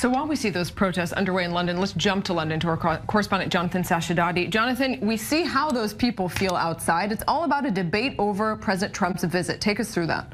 So while we see those protests underway in London, let's jump to London to our correspondent Jonathan Sacerdoti. Jonathan, we see how those people feel outside. It's all about a debate over President Trump's visit. Take us through that.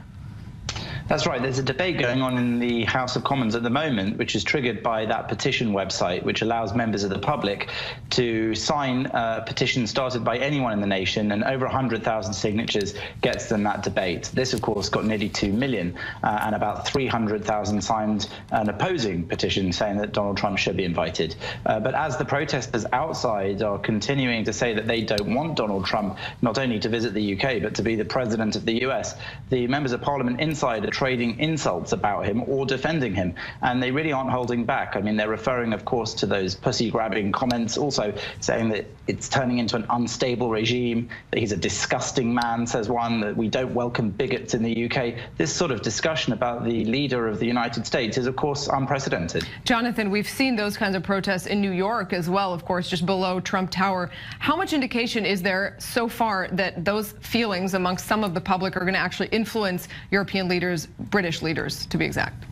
That's right. There's a debate going on in the House of Commons at the moment, which is triggered by that petition website, which allows members of the public to sign a petition started by anyone in the nation, and over 100,000 signatures gets them that debate. This, of course, got nearly 2 million, and about 300,000 signed an opposing petition saying that Donald Trump should be invited. But as the protesters outside are continuing to say that they don't want Donald Trump not only to visit the UK, but to be the president of the US, the members of Parliament inside are trading insults about him or defending him, and they really aren't holding back. I mean, they're referring, of course, to those pussy-grabbing comments, also saying that it's turning into an unstable regime, that he's a disgusting man, says one, that we don't welcome bigots in the UK. This sort of discussion about the leader of the United States is, of course, unprecedented. Jonathan, we've seen those kinds of protests in New York as well, of course, just below Trump Tower. How much indication is there so far that those feelings amongst some of the public are going to actually influence European leaders, British leaders, to be exact?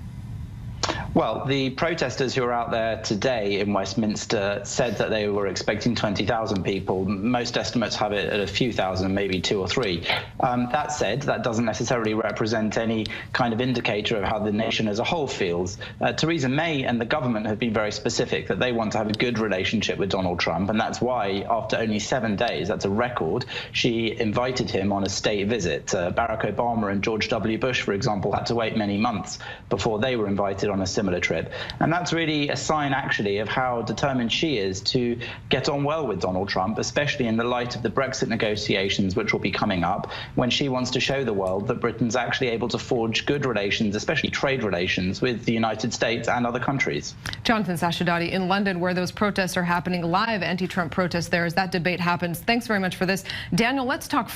Well, the protesters who are out there today in Westminster said that they were expecting 20,000 people. Most estimates have it at a few thousand, maybe 2 or 3. That said, that doesn't necessarily represent any kind of indicator of how the nation as a whole feels. Theresa May and the government have been very specific that they want to have a good relationship with Donald Trump, and that's why, after only 7 days, that's a record, she invited him on a state visit. Barack Obama and George W. Bush, for example, had to wait many months before they were invited on a similar trip. And that's really a sign, actually, of how determined she is to get on well with Donald Trump, especially in the light of the Brexit negotiations, which will be coming up, when she wants to show the world that Britain's actually able to forge good relations, especially trade relations, with the United States and other countries. Jonathan Sacerdoti in London, where those protests are happening, live anti-Trump protests there as that debate happens. Thanks very much for this. Daniel, let's talk